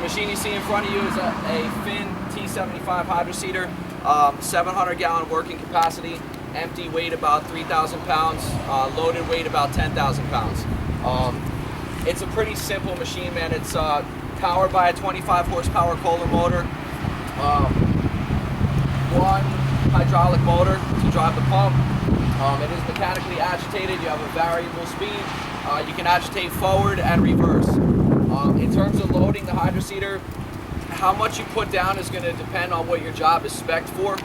machine you see in front of you is a Finn T75 Hydroseeder, 700-gallon working capacity, empty weight about 3,000 pounds, loaded weight about 10,000 pounds. It's a pretty simple machine, man. It's powered by a 25 horsepower Kohler motor, one hydraulic motor to drive the pump. It is mechanically agitated. You have a variable speed. You can agitate forward and reverse. In terms of loading the Hydroseeder, how much you put down is going to depend on what your job is spec'd for.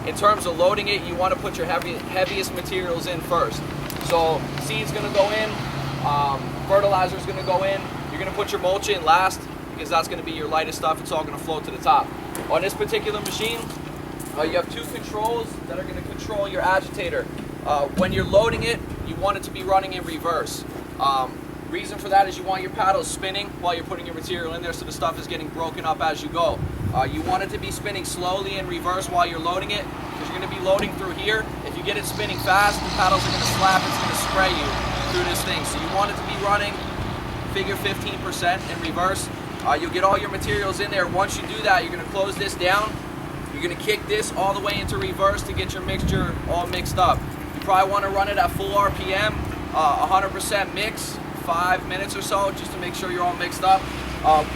In terms of loading it, you want to put your heaviest materials in first. So seed's going to go in, fertilizer is going to go in. You're going to put your mulch in last because that's going to be your lightest stuff. It's all going to float to the top. On this particular machine, you have two controls that are going to control your agitator. When you're loading it, you want it to be running in reverse. Reason for that is you want your paddles spinning while you're putting your material in there, so the stuff is getting broken up as you go. You want it to be spinning slowly in reverse while you're loading it, because you're going to be loading through here. If you get it spinning fast, the paddles are going to slap, it's going to spray you through this thing. So you want it to be running, figure 15% in reverse. You'll get all your materials in there. Once you do that, you're going to close this down. You're going to kick this all the way into reverse to get your mixture all mixed up. You probably want to run it at full RPM, 100% mix, 5 minutes or so, just to make sure you're all mixed up.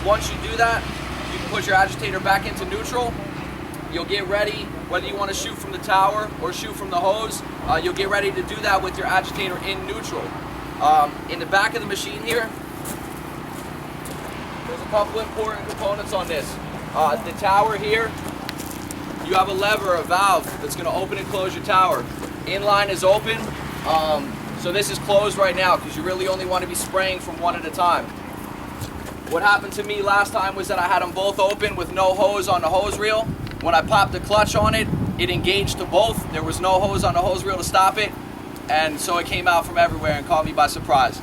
Once you do that, you can put your agitator back into neutral. You'll get ready, whether you want to shoot from the tower or shoot from the hose, you'll get ready to do that with your agitator in neutral. In the back of the machine here, there's a couple important components on this. The tower here, you have a lever, a valve that's going to open and close your tower. Inline is open, so this is closed right now because you really only want to be spraying from one at a time. What happened to me last time was that I had them both open with no hose on the hose reel. When I popped the clutch on it, it engaged to both. There was no hose on the hose reel to stop it, and so it came out from everywhere and caught me by surprise.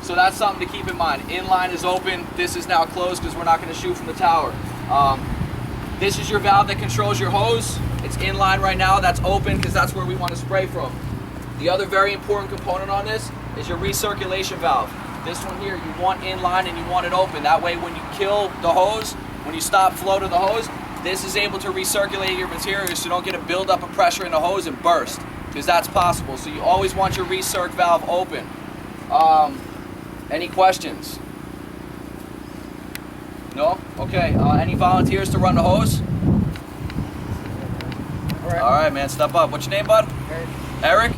So that's something to keep in mind. Inline is open. This is now closed because we're not going to shoot from the tower. This is your valve that controls your hose. It's inline right now. That's open because that's where we want to spray from. The other very important component on this is your recirculation valve. This one here, you want inline and you want it open. That way when you kill the hose, when you stop flow to the hose, this is able to recirculate your material so you don't get a buildup of pressure in the hose and burst, because that's possible. So you always want your recirc valve open. Any questions? No? Okay. Any volunteers to run the hose? All right, man. Step up. What's your name, bud? Eric.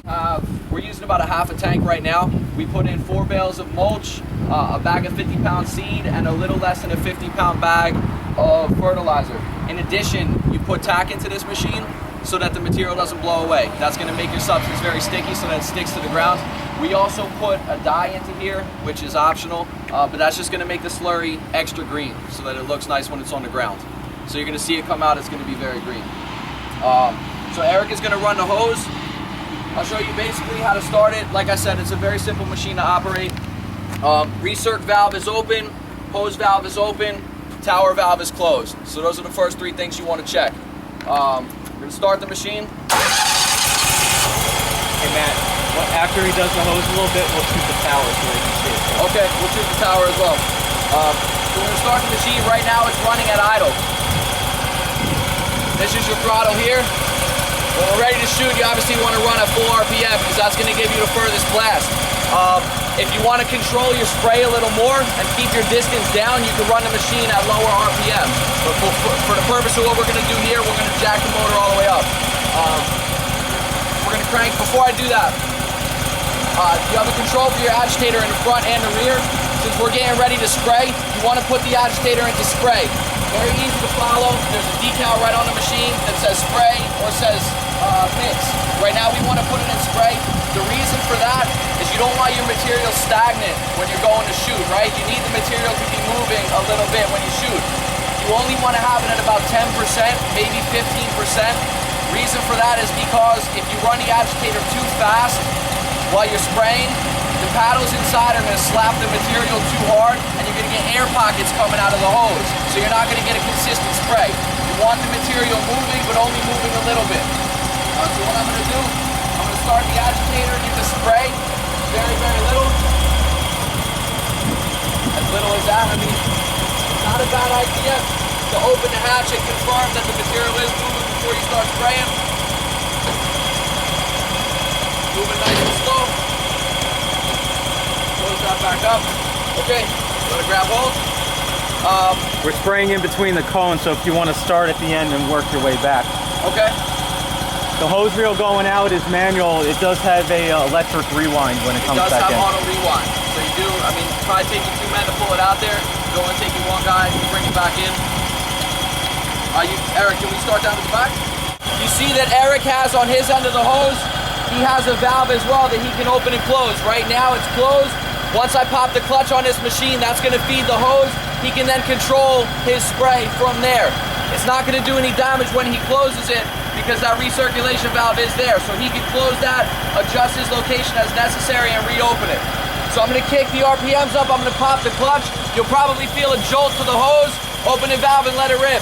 We're using about a half a tank right now. We put in 4 bales of mulch, a bag of 50-pound seed, and a little less than a 50-pound bag of fertilizer. In addition, you put tack into this machine so that the material doesn't blow away. That's going to make your substance very sticky so that it sticks to the ground. We also put a dye into here, which is optional, but that's just going to make the slurry extra green so that it looks nice when it's on the ground. So you're going to see it come out, it's going to be very green. So Eric is going to run the hose. I'll show you basically how to start it. Like I said, it's a very simple machine to operate. Recirc valve is open, hose valve is open, tower valve is closed. So those are the first 3 things you want to check. We're going to start the machine. Hey Matt, after he does the hose a little bit, we'll shoot the tower so they can see it. Okay, we'll shoot the tower as well. So we're going to start the machine. Right now it's running at idle. This is your throttle here. When we're ready to shoot, you obviously want to run at full RPM because that's going to give you the furthest blast. If you want to control your spray a little more and keep your distance down, you can run the machine at lower RPM. But for the purpose of what we're going to do here, we're going to jack the motor all the way up. We're going to crank. Before I do that, you have a control for your agitator in the front and the rear. Since we're getting ready to spray, you want to put the agitator into spray. Very easy to follow. There's a decal right on the machine that says spray or says mix. Right now we want to put it in spray. The reason for that is you don't want your material stagnant when you're going to shoot, right? You need the material to be moving a little bit when you shoot. You only want to have it at about 10%, maybe 15%. Reason for that is because if you run the agitator too fast while you're spraying, the paddles inside are going to slap the material too hard and you're going to get air pockets coming out of the hose. So you're not going to get a consistent spray. You want the material moving, but only moving a little bit. So what I'm going to do, I'm going to start the agitator into spray, very, very little. As little as that, I mean, bad idea to open the hatch and confirm that the material is moving before you start spraying. Moving nice and slow. Close that back up. Okay, let it grab hold. We're spraying in between the cones, so if you want to start at the end and work your way back. Okay. The hose reel going out is manual. It does have a electric rewind when it comes back in. It does have auto rewind. So you do, I mean, probably take you 2 men to pull it out there. It'll only take you 1 guy to bring it back in. Eric, can we start down to the back? You see that Eric has on his end of the hose, he has a valve as well that he can open and close. Right now it's closed. Once I pop the clutch on this machine, that's gonna feed the hose. He can then control his spray from there. It's not gonna do any damage when he closes it because that recirculation valve is there. So he can close that, adjust his location as necessary and reopen it. So I'm gonna kick the RPMs up, I'm gonna pop the clutch. You'll probably feel a jolt to the hose, open the valve and let it rip.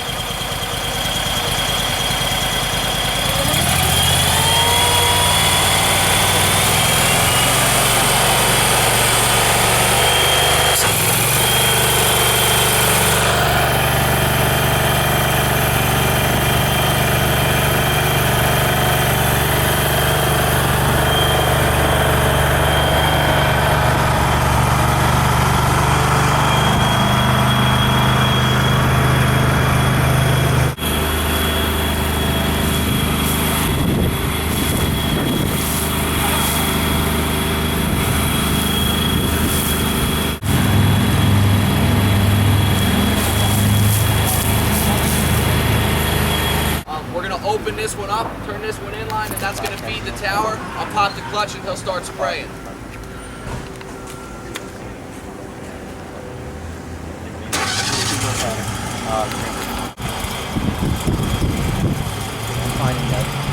Open this one up, turn this one in line, and that's going to feed the tower. I'll pop the clutch and he'll start spraying. Finding that.